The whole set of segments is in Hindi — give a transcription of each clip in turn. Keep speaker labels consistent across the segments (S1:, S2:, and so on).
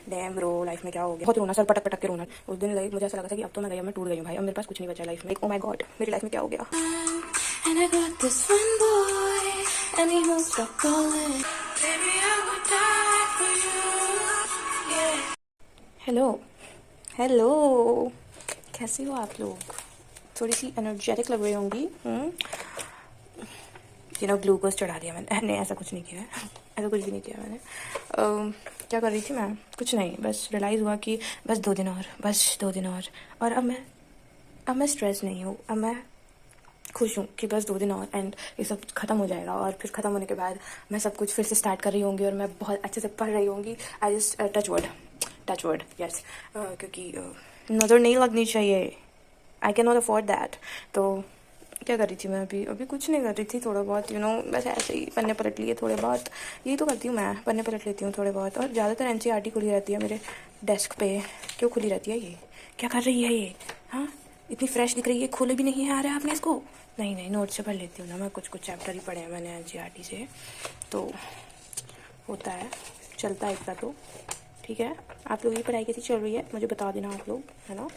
S1: डैम ब्रो, लाइफ में क्या हो गया? बहुत रोना, सर पटक पटक के रोना। उस दिन लाइक मुझे ऐसा लगा था कि अब तो मैं गई, मैं टूट गई हूँ भाई, अब मेरे पास कुछ नहीं बचा लाइफ में। ओ माय गॉड, मेरी लाइफ में क्या हो गया? And I got this one boy, and he won't stop calling. Baby, I would die for you. Yeah. Hello hello, कैसे हो आप लोग? थोड़ी सी एनर्जेटिक लग रही होंगी। ग्लूकोज चढ़ा दिया मैंने। नहीं, ऐसा कुछ नहीं किया है, ऐसा कुछ भी नहीं किया मैंने। क्या कर रही थी मैं? कुछ नहीं, बस रियलाइज़ हुआ कि बस 2 दिन और, बस 2 दिन और अब मैं स्ट्रेस नहीं हूँ, अब मैं खुश हूँ कि बस 2 दिन और एंड ये सब ख़त्म हो जाएगा। और फिर ख़त्म होने के बाद मैं सब कुछ फिर से स्टार्ट कर रही होंगी और मैं बहुत अच्छे से पढ़ रही होंगी। I just touch word yes, क्योंकि नज़र नहीं लगनी चाहिए। I can not afford that. तो क्या कर रही थी मैं? अभी कुछ नहीं कर रही थी, थोड़ा बहुत बस ऐसे ही पन्ने पलट लिए थोड़े बहुत। यही तो करती हूँ मैं, पन्ने पलट लेती हूँ थोड़े बहुत। और ज़्यादातर एनसीईआरटी खुली रहती है मेरे डेस्क पे। क्यों खुली रहती है? ये क्या कर रही है ये? हाँ, इतनी फ्रेश दिख रही है, खोले भी नहीं है आ रहा है आपने इसको? नहीं, नोट से पढ़ लेती हूँ ना मैं, कुछ चैप्टर ही पढ़े हैं मैंने एनसीईआरटी से, तो होता है, चलता है इतना तो ठीक है। आप लोग की पढ़ाई कैसी चल रही है मुझे बता देना आप लोग, है ना?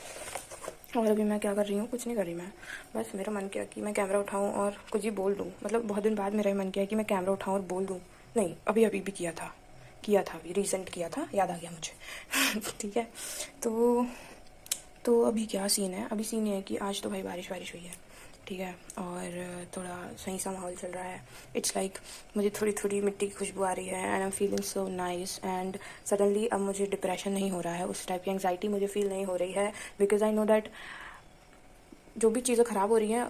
S1: और अभी मैं क्या कर रही हूँ? कुछ नहीं कर रही मैं, बस मेरा मन किया कि मैं कैमरा उठाऊँ और कुछ ही बोल दूँ। मतलब बहुत दिन बाद मेरा मन किया कि मैं कैमरा उठाऊँ और बोल दूँ। नहीं, अभी भी किया था अभी रिसेंट किया था, याद आ गया मुझे। ठीक है, तो अभी क्या सीन है? अभी सीन ये है कि आज तो भाई बारिश हुई है, ठीक है, और थोड़ा सही सा माहौल चल रहा है। इट्स लाइक मुझे थोड़ी थोड़ी मिट्टी की खुशबू आ रही है and I am feeling so nice. And suddenly अब मुझे डिप्रेशन नहीं हो रहा है, उस टाइप की एंग्जाइटी मुझे फील नहीं हो रही है, बिकॉज आई नो दैट जो भी चीज़ें ख़राब हो रही हैं,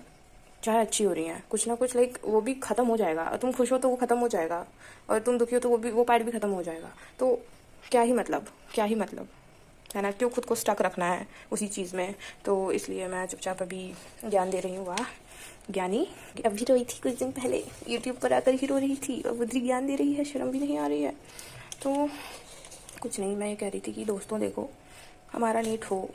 S1: चाहे अच्छी हो रही हैं, कुछ ना कुछ लाइक वो भी ख़त्म हो जाएगा। और तुम खुश हो तो वो ख़त्म हो जाएगा, और तुम दुखी हो तो वो पार्ट भी ख़त्म हो जाएगा। तो क्या ही मतलब है ना? क्यों खुद को स्टक रखना है उसी चीज़ में? तो इसलिए मैं चुपचाप अभी ज्ञान दे रही हूँ। वाह ज्ञानी, अभी रोई थी कुछ दिन पहले, यूट्यूब पर आकर ही रो रही थी, अब बुद्धि ज्ञान दे रही है, शर्म भी नहीं आ रही है। तो कुछ नहीं, मैं ये कह रही थी कि दोस्तों देखो, हमारा नीट हो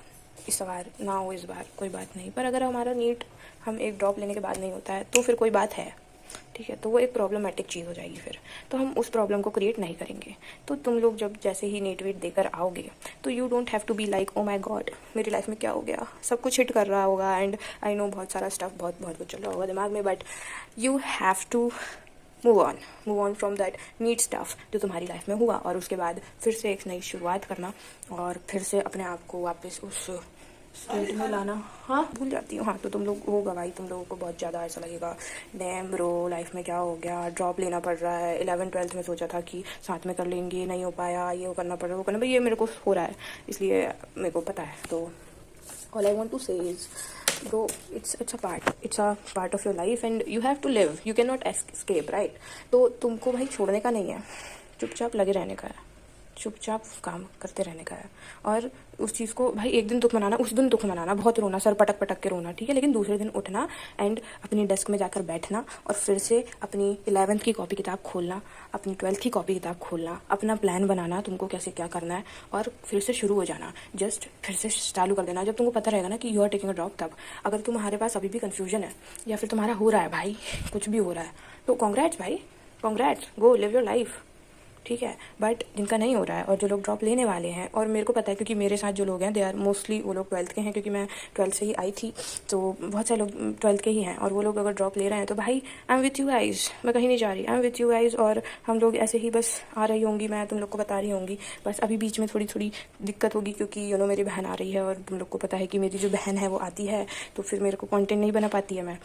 S1: इस बार ना हो इस बार कोई बात नहीं, पर अगर हमारा नीट हम एक ड्रॉप लेने के बाद नहीं होता है तो फिर कोई बात है, ठीक है? तो वो एक प्रॉब्लमेटिक चीज़ हो जाएगी फिर, तो हम उस प्रॉब्लम को क्रिएट नहीं करेंगे। तो तुम लोग जब जैसे ही नीट वीट देकर आओगे तो you don't have to be like oh my god मेरी लाइफ में क्या हो गया, सब कुछ हिट कर रहा होगा एंड आई नो बहुत सारा स्टफ बहुत कुछ चल रहा होगा दिमाग में, but you have to move on from that NEET stuff जो तुम्हारी लाइफ में हुआ, और उसके बाद फिर से एक नई शुरुआत करना और फिर से अपने आप को वापस उस स्टेट में लाना। हाँ, भूल जाती हूँ। हाँ, तो तुम लोग होगा भाई, तुम लोगों को बहुत ज़्यादा ऐसा लगेगा डैम ब्रो लाइफ में क्या हो गया, ड्रॉप लेना पड़ रहा है। 11th-12th में सोचा था कि साथ में कर लेंगे, नहीं हो पाया, ये वो करना पड़ रहा है, वो करना, भाई ये मेरे को हो रहा है, इसलिए मेरे को पता है। तो all I want to say is, bro, it's a part of your life and you have to live, you cannot escape, right? तो तुमको भाई छोड़ने का नहीं है, चुपचाप लगे रहने का है, चुपचाप काम करते रहने का है। और उस चीज़ को भाई एक दिन दुख मनाना, उस दिन दुख मनाना, बहुत रोना, सर पटक पटक के रोना, ठीक है, लेकिन दूसरे दिन उठना एंड अपनी डेस्क में जाकर बैठना और फिर से अपनी 11th की कॉपी किताब खोलना, अपनी 12th की कॉपी किताब खोलना, अपना प्लान बनाना तुमको कैसे क्या करना है, और फिर से शुरू हो जाना, जस्ट फिर से चालू कर देना जब तुमको पता रहेगा ना कि you are taking a drop. तब अगर तुम्हारे पास अभी भी कन्फ्यूजन है या फिर तुम्हारा हो रहा है भाई, कुछ भी हो रहा है, तो कॉन्ग्रेट्स भाई, congrats, go live your life, ठीक है। बट जिनका नहीं हो रहा है और जो लोग ड्रॉप लेने वाले हैं, और मेरे को पता है क्योंकि मेरे साथ जो लोग हैं दे आर मोस्टली वो लोग 12th के हैं, क्योंकि मैं 12th से ही आई थी, तो बहुत सारे लोग 12th के ही हैं, और वो लोग अगर ड्रॉप ले रहे हैं तो भाई I am with you guys, मैं कहीं नहीं जा रही, I am with you guys. और हम लोग ऐसे ही बस आ रही होंगी, मैं तुम लोग को बता रही होंगी, बस अभी बीच में थोड़ी थोड़ी दिक्कत होगी क्योंकि मेरी बहन आ रही है, और तुम लोग को पता है कि मेरी जो बहन है वो आती है तो फिर मेरे को कॉन्टेंट नहीं बना पाती है मैं,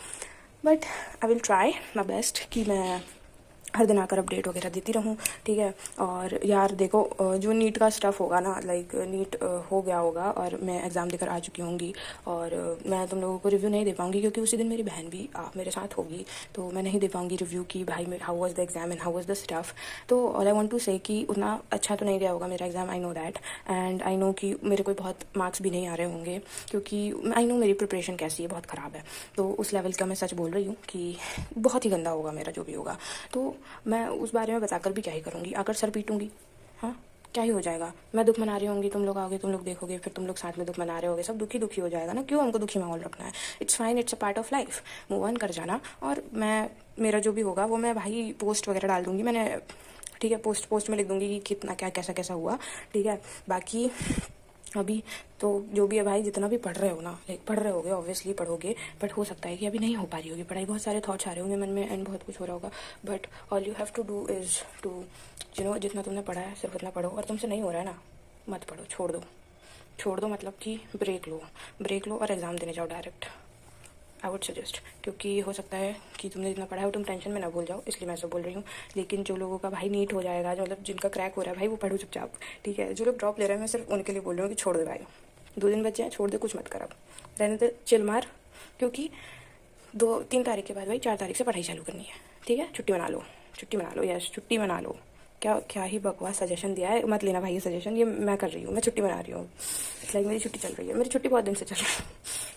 S1: but I will try my best कि मैं हर दिन आकर अपडेट वगैरह देती रहूँ, ठीक है। और यार देखो, जो नीट का स्टफ़ होगा ना, लाइक नीट हो गया होगा और मैं एग्ज़ाम देकर आ चुकी होंगी, और मैं तुम लोगों को रिव्यू नहीं दे पाऊँगी क्योंकि उसी दिन मेरी बहन भी मेरे साथ होगी, तो मैं नहीं दे पाऊँगी रिव्यू की भाई how was the exam and how was the stuff. तो ऑल आई वांट टू से कि उतना अच्छा तो नहीं गया होगा मेरा exam, I know that, and I know कि मेरे कोई बहुत मार्क्स भी नहीं आ रहे होंगे क्योंकि आई नो मेरी प्रिपरेशन कैसी है, बहुत ख़राब है। तो उस लेवल का मैं सच बोल रही हूँ कि बहुत ही गंदा होगा मेरा जो भी होगा। तो मैं उस बारे में बताकर भी क्या ही करूँगी, आकर सर पीटूँगी, हाँ क्या ही हो जाएगा। मैं दुख मना रही होंगी, तुम लोग आओगे, तुम लोग देखोगे, फिर तुम लोग साथ में दुख मना रहे होगे, सब दुखी हो जाएगा ना, क्यों हमको दुखी माहौल रखना है? It's fine, it's a part of life, move on कर जाना। और मैं मेरा जो भी होगा वो मैं भाई पोस्ट वगैरह डाल दूँगी, मैंने ठीक है, पोस्ट में लिख दूंगी कि कितना क्या कैसा कैसा हुआ, ठीक है। बाकी अभी तो जो भी है भाई, जितना भी पढ़ रहे हो ना, लाइक पढ़ रहे होगे, ऑब्वियसली पढ़ोगे, बट हो सकता है कि अभी नहीं हो पा रही होगी पढ़ाई, बहुत सारे थॉट्स आ रहे होंगे मन में एंड बहुत कुछ हो रहा होगा, but all you have to do is to जितना तुमने पढ़ा है सिर्फ उतना पढ़ो, और तुमसे नहीं हो रहा है ना, मत पढ़ो, छोड़ दो, मतलब कि ब्रेक लो और एग्ज़ाम देने जाओ डायरेक्ट। आई वुड सजेस्ट, क्योंकि हो सकता है कि तुमने जितना पढ़ा है वो तुम टेंशन में ना भूल जाओ, इसलिए मैं ऐसा बोल रही हूँ। लेकिन जो लोगों का भाई नीट हो जाएगा, जो मतलब जिनका क्रैक हो रहा है भाई, वो पढ़ो चुपचाप, ठीक है। जो लोग ड्रॉप ले रहे हैं, मैं सिर्फ उनके लिए बोल रही हूँ कि छोड़ दे भाई, 2 दिन बचे हैं, छोड़ दे, कुछ मत कर अब, रहने दे, चिल मार, क्योंकि 3 तारीख के बाद भाई 4 तारीख से पढ़ाई चालू करनी है, ठीक है। छुट्टी मना लो, यस छुट्टी मना लो। क्या ही बकवास सजेशन दिया है, मत लेना भाई ये सजेशन, ये मैं कर रही हूँ, मैं छुट्टी मना रही हूँ, लाइक मेरी छुट्टी चल रही है, मेरी छुट्टी बहुत दिन से चल रही है,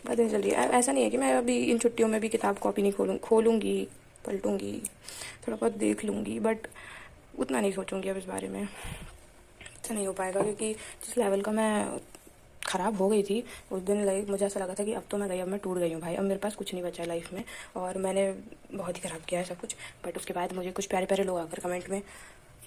S1: बहुत दिन चल रही है। ऐसा नहीं है कि मैं अभी इन छुट्टियों में भी किताब कॉपी नहीं खोलूँगी, पलटूँगी, थोड़ा बहुत देख लूँगी, बट उतना नहीं सोचूँगी अब इस बारे में, ऐसा नहीं हो पाएगा, क्योंकि जिस लेवल का मैं ख़राब हो गई थी उस दिन, लाइक मुझे ऐसा लगा था कि अब तो मैं गई, अब मैं टूट गई हूँ भाई, अब मेरे पास कुछ नहीं बचा है लाइफ में, और मैंने बहुत ही ख़राब किया है सब कुछ। बट उसके बाद मुझे कुछ प्यारे प्यारे लोग आकर कमेंट में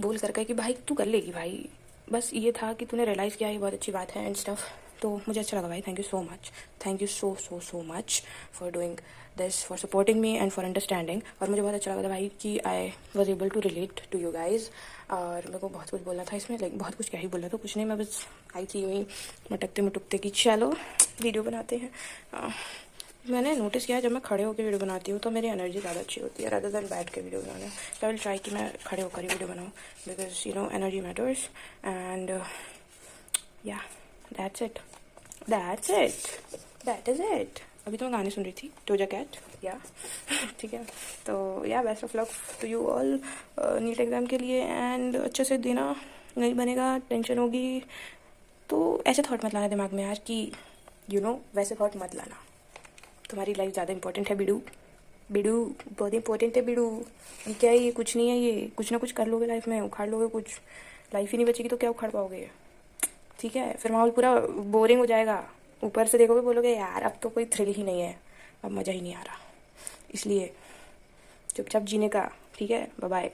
S1: बोल कर कि भाई तू कर लेगी भाई, बस ये था कि तूने रियलाइज़ किया, ये बहुत अच्छी बात है एंड स्टफ। तो मुझे अच्छा लगा भाई, thank you so much, thank you so much for doing this, for supporting me and for understanding. और मुझे बहुत अच्छा लगा था भाई कि I was able to relate to you guys, और मेरे को बहुत कुछ बोलना था इसमें, लाइक बहुत कुछ, क्या ही बोलना था, कुछ नहीं, मैं बस आई थी यूँ ही मटकते मुटकते कि चलो वीडियो बनाते हैं। मैंने नोटिस किया जब मैं खड़े होकर वीडियो बनाती हूँ तो मेरी एनर्जी ज़्यादा अच्छी होती है रादर देन बैठ के वीडियो बनाने। सो आई विल ट्राई कि मैं खड़े होकर ही वीडियो बनाऊँ, because you know energy matters, and या दैट इज़ इट। अभी तो मैं गाने सुन रही थी, डोजा कैट, या ठीक है। तो या best of luck to you all NEET exam के लिए, एंड अच्छे से देना, नहीं बनेगा टेंशन होगी तो ऐसे थॉट मत लाना दिमाग में यार कि वैसे थॉट मत लाना, तुम्हारी लाइफ ज़्यादा इंपॉर्टेंट है बिडू, बहुत इंपॉर्टेंट है बिडू। ये क्या है, ये कुछ नहीं है, ये कुछ ना कुछ कर लोगे लाइफ में, उखाड़ लोगे कुछ, लाइफ ही नहीं बचेगी तो क्या उखाड़ पाओगे, ठीक है। फिर माहौल पूरा बोरिंग हो जाएगा, ऊपर से देखोगे बोलोगे यार अब तो कोई थ्रिल ही नहीं है, अब मज़ा ही नहीं आ रहा, इसलिए चुपचाप जीने का, ठीक है। Bye bye.